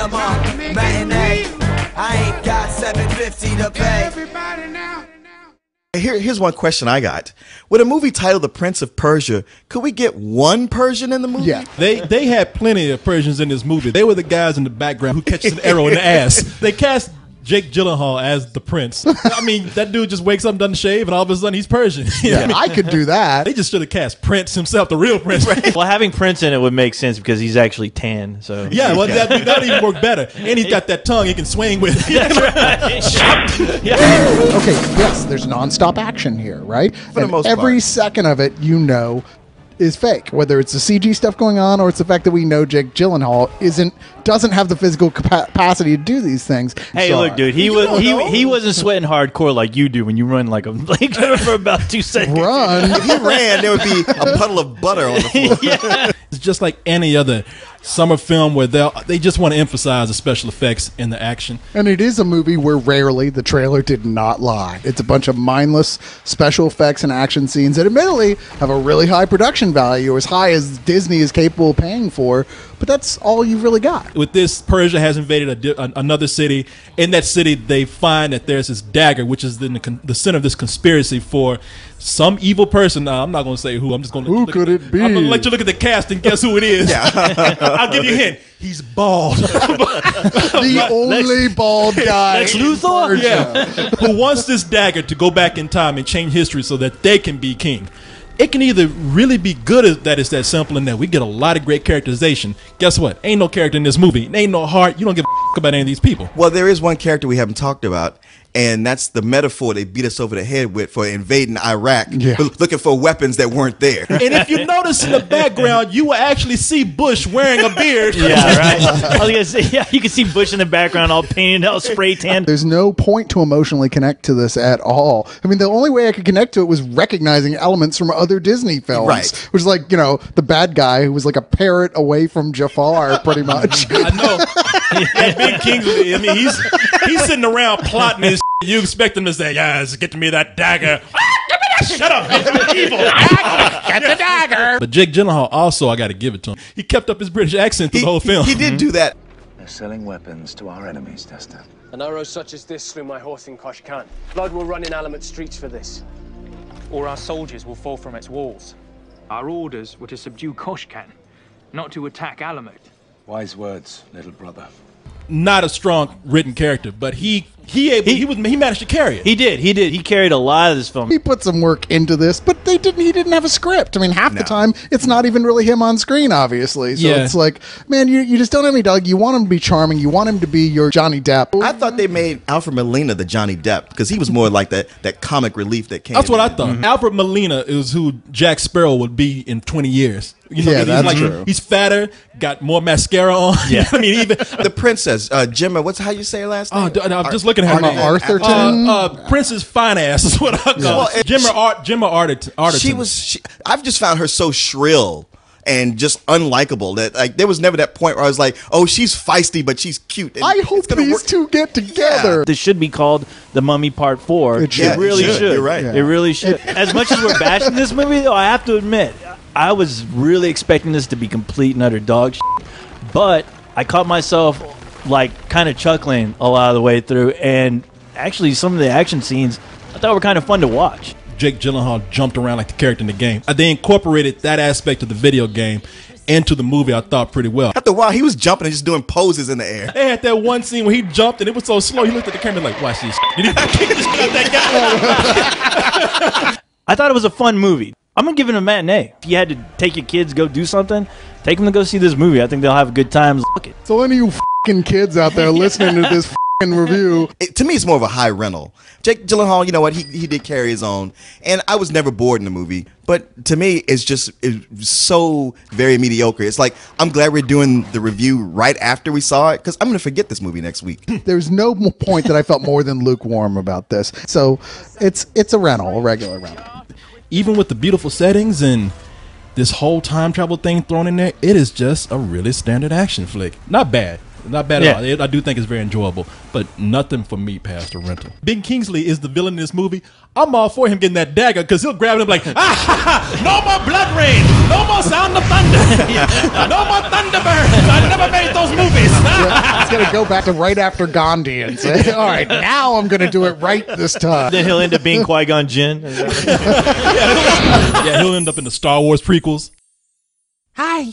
cinema matinee. I ain't got $7.50 to pay. Here's one question I got. With a movie titled The Prince of Persia, could we get one Persian in the movie? Yeah. They had plenty of Persians in this movie. They were the guys in the background who catches an arrow in the ass. They cast Jake Gyllenhaal as the prince. I mean, that dude just wakes up and doesn't shave, and all of a sudden he's Persian. Yeah, I could do that. They just should have cast Prince himself, the real Prince. Well, having Prince in it would make sense because he's actually tan. So Yeah, well, that'd even work better. And he's got that tongue he can swing with. That's right. Okay, yes, there's nonstop action here, right? For the most every part. second of it, is fake. Whether it's the CG stuff going on or it's the fact that we know Jake Gyllenhaal doesn't have the physical capacity to do these things. Hey, So, look, dude, he wasn't sweating hardcore like you do when you run like a for about 2 seconds. Run. If he ran, there would be a puddle of butter on the floor. It's just like any other summer film where they just want to emphasize the special effects and the action. And it is a movie where rarely the trailer did not lie. It's a bunch of mindless special effects and action scenes that admittedly have a really high production value, as high as Disney is capable of paying for, but that's all you've really got. With this, Persia has invaded another city. In that city, they find that there's this dagger, which is in the center of this conspiracy for some evil person. Now, I'm not going to say who. I'm just going to Who could it be? I'm going to let you look at the cast and guess who it is. I'll give you a hint. He's bald. The only bald guy. Lex Luthor? in Persia. Yeah. Who wants this dagger to go back in time and change history so that they can be king. It can either really be good as that it's that simple and that we get a lot of great characterization. Guess what? Ain't no character in this movie. Ain't no heart. You don't give a about any of these people. Well, there is one character we haven't talked about, and that's the metaphor they beat us over the head with for invading Iraq, looking for weapons that weren't there. And if you notice in the background, you will actually see Bush wearing a beard. Yeah, right. I was gonna say, yeah, you can see Bush in the background, all painted, all spray tan. There's no point to emotionally connect to this at all. I mean, the only way I could connect to it was recognizing elements from other Disney films. Right. Which is like, the bad guy who was like a parrot away from Jafar, pretty much. I know. That Big Kingsley, I mean, he's sitting around plotting his shit. You expect him to say, "Yes, get to me that dagger." Give me that! Shut up! It's evil. Get the dagger. But Jake Gyllenhaal also, I got to give it to him. He kept up his British accent through the whole film. He did do that. They're selling weapons to our enemies, Tester. An arrow such as this through my horse in Kosh Khan. Blood will run in Alamet streets for this. Or our soldiers will fall from its walls. Our orders were to subdue Kosh Khan, not to attack Alamet. Wise words, little brother. Not a strong written character, but he managed to carry it. He did. He carried a lot of this film. He put some work into this, but he didn't have a script. I mean, half the time, it's not even really him on screen, obviously. So it's like, man, you just don't have any dog. You want him to be charming. You want him to be your Johnny Depp. I thought they made Alfred Molina the Johnny Depp because he was more like that comic relief that came. That's what I thought. Alfred Molina is who Jack Sparrow would be in 20 years. That's true. He's fatter, got more mascara on. Yeah. I mean, even the princess, Gemma. What's how you say her last name? I'm just looking at her name. Arthurton. Princess Fine Ass is what I call her. Gemma Arterton. I've just found her so shrill and just unlikable that there was never that point where I was like, oh, she's feisty, but she's cute. I hope these two get together. This should be called The Mummy Part 4. It should. It really It should. should. You're right. It really should. As much as we're bashing this movie, though, I have to admit, I was really expecting this to be complete and utter dog shit. But I caught myself kind of chuckling a lot of the way through, and actually some of the action scenes I thought were kind of fun to watch. Jake Gyllenhaal jumped around like the character in the game. They incorporated that aspect of the video game into the movie, I thought, pretty well. After a while, he was jumping and just doing poses in the air. They had that one scene where he jumped and it was so slow. He looked at the camera like, "Watch this." Did he kick the shit out that guy? I thought it was a fun movie. I'm going to give it a matinee. If you had to take your kids, go do something, take them to go see this movie. I think they'll have a good time. Look it. So any of you fucking kids out there listening to this review. To me, it's more of a high rental. Jake Gyllenhaal, you know what? He did carry his own, and I was never bored in the movie. But to me, it's so very mediocre. It's like I'm glad we're doing the review right after we saw it because I'm going to forget this movie next week. There's no point that I felt more than lukewarm about this. So it's a rental, a regular rental. Even with the beautiful settings and this whole time travel thing thrown in there, it is just a really standard action flick. Not bad. Not bad at all. I do think it's very enjoyable, but nothing for me past a rental. Big Kingsley is the villain in this movie. I'm all for him getting that dagger because he'll grab it and be like, no more blood rain, no more sound of thunder, no more Thunderbirds. I never made those movies. going to go back to right after Gandhi and say, all right, now I'm going to do it right this time. Then he'll end up being Qui-Gon Jinn. Yeah, he'll end up in the Star Wars prequels. Hi.